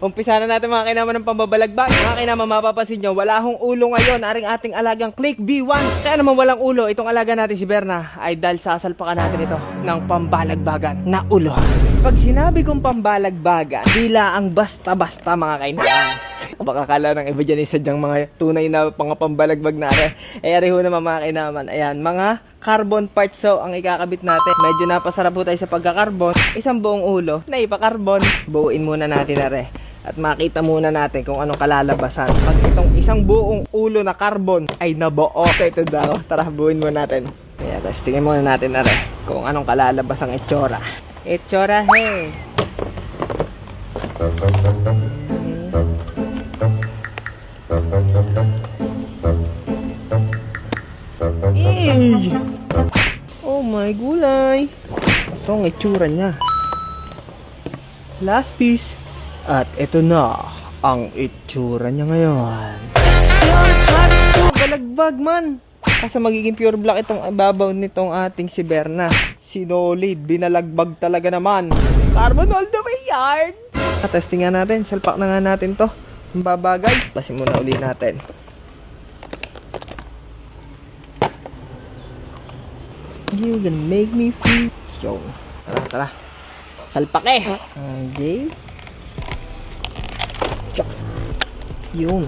Umpisa na natin mga kainaman ng pambabalagbag. Mga kainaman, mapapansin nyo, wala hong ulo ngayon. Aring ating alagang Click V1. Kaya naman walang ulo, itong alaga natin si Berna ay dahil sasalpakan natin ito ng pambalagbagan na ulo. Pag sinabi kong pambalagbagan, bila ang basta-basta mga kainaman. Baka kala ng iba dyan sadyang mga tunay na pambalagbag na rin. Ari ho naman mga kainaman. Ayan, mga carbon parts so ang ikakabit natin. Medyo napasarap po tayo sa pagka-carbon. Isang buong ulo na ipa-carbon. Buuin muna natin na rin. At makita muna natin kung anong kalalabasan. Pag itong isang buong ulo na carbon ay nabuo. Ito daw. Tara, buuin muna natin. Kaya tapos tingin muna natin na rin kung anong kalalabasang itsura. Itsura, hey! Hey! Oh my gulay! Ito ang itsura niya. Last piece. At ito na ang itsura niya ngayon. Balagbag man! Kasi magiging pure black itong ibabaw nitong ating si Berna. Sinolid, binalagbag talaga naman. Carbon all the way yard! Testing nga natin, salpak na nga natin to. Ang babagay. Pasin muna uli natin. You gonna make me feel. Yo. Tara. Salpak eh. Okay. Yun.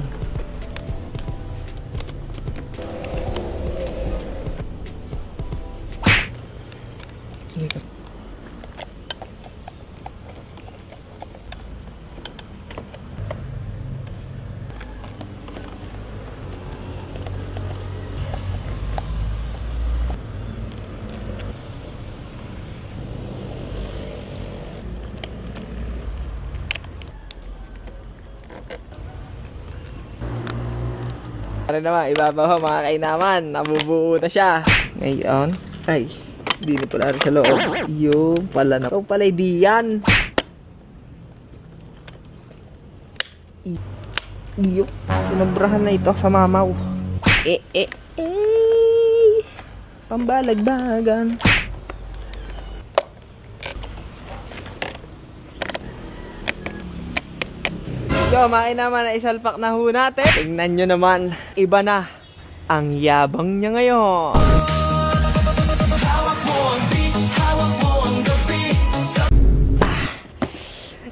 Para naman, ibabaw mga kainaman. Nabubuo na siya. Ngayon, ay, hindi na pala rin sa loob. Yung pala na. Ito pala, di yan. Iyo, sinobrahan na ito sa mamaw. Pambalagbagan. So, naman na isalpak na ho natin. Tingnan nyo naman, iba na ang yabang niya ngayon.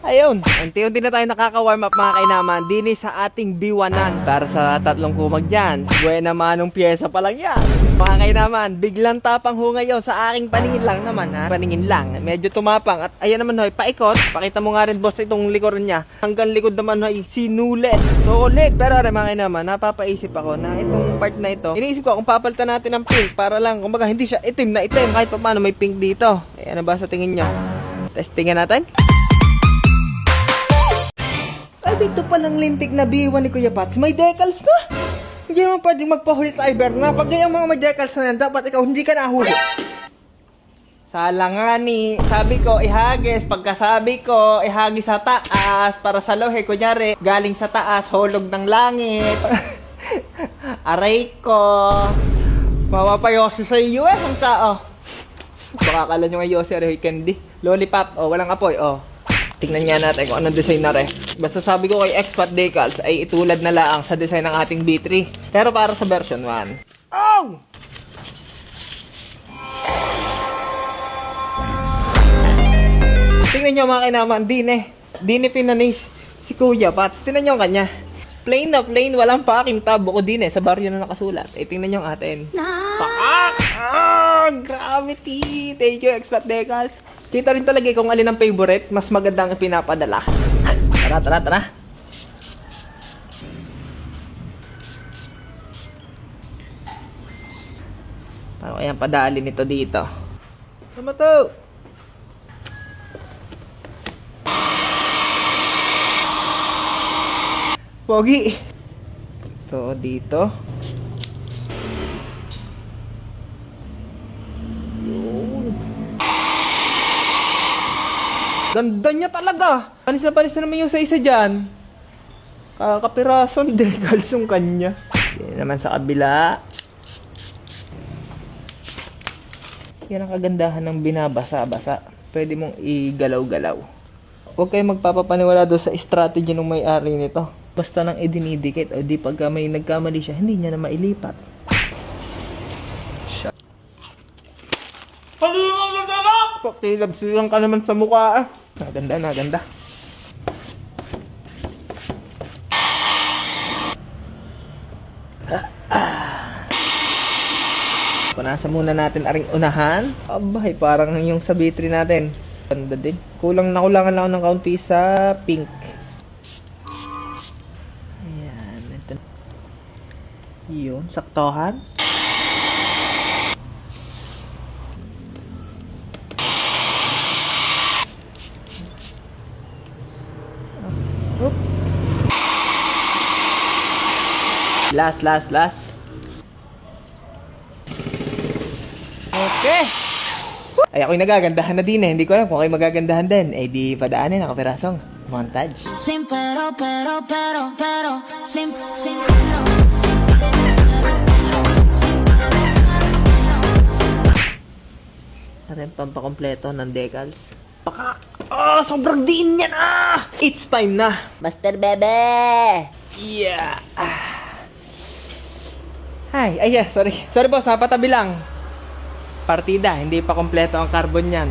Ayun, unti-unti na tayo nakaka-warm up mga kainaman. Dini sa ating B1-an. Para sa tatlong kumag dyan, buena manong pyesa pa lang yan. Mga kainaman, biglang tapang ho ngayon sa aking paningin lang naman ha. Paningin lang, medyo tumapang. At ayan naman hoy, paikot. Pakita mo nga rin boss itong likuran niya. Hanggang likod naman hoy, sinulit. So ulit, pero mga kainaman, napapaisip ako na itong part na ito. Iniisip ko kung papalitan natin ng pink para lang, kumbaga hindi siya itim na itim. Kahit pa paano may pink dito. Ano ba sa tingin nyo? Testingin natin. Ay, ito palang lintik na B1 ni Kuya Pats. May decals na. Hindi naman pwedeng magpahuli sa Berna. Pag gayang mga may decals na yan, dapat ikaw hindi ka nahuli. Sala nga ni, sabi ko ihagis. Pagkasabi ko, ihagis sa taas. Para sa lohe, kunyari, galing sa taas, hulog ng langit. Aray ko. Mapapayosi sa iyo eh, ang tao. Baka kala nyo nga yosi, aray candy. Lollipop, oh, walang apoy, oh. Tingnan nga natin kung anong design na rin. Basta sabi ko kay Expat Decals ay itulad na laang sa design ng ating B3. Pero para sa version 1. Oh! Tingnan nyo mga kainaman, Dine pinanis si Kuya Pats. Tingnan nyo ang kanya. Plain na plain, walang packing tab. Buko Dine, sa baryo na nakasulat. Tingnan nyo ang atin. Paak! Gravity! Thank you, Expat Decals. Kita rin talaga kung alin ang favorite, mas maganda ang ipinapadala. Tara. Paano kayang padali nito dito? Tama to! Pogi! Ito dito. Ganda niya talaga. Panis na naman yung sa isa dyan. Kakapirason, decals yung kanya. Yan naman sa kabila. Yan ang kagandahan ng binabasa-basa. Pwede mong igalaw-galaw. huwag kayong magpapapaniwala doon sa strategy ng may-ari nito. Basta nang idinidikit o di pagka may nagkamali siya, hindi niya na mailipat. Halima mo sarap! Pakilabsilang ka naman sa mukha ah. Naganda, naganda. Punasan muna natin aring unahan. Abay, parang yung sa B3 natin. Ganda din. Nakulangan lang ako ng kaunti sa pink. Ayan. Ito. Yun, saktohan. Oop. Last. Okay. Ay, ako'y nagagandahan na din eh. Hindi ko alam kung ako'y magagandahan din. Eh, di padaanin ang kapirasong montage. Sin pero, sin Narin pampakompleto ng decals. Pakak! Oh, sobrang diin yan ah! It's time na! Master Bebe! Yeah! Hi! Ay, yeah, sorry. Sorry boss, napatabi lang. Partida, hindi pa kompleto ang carbon yan.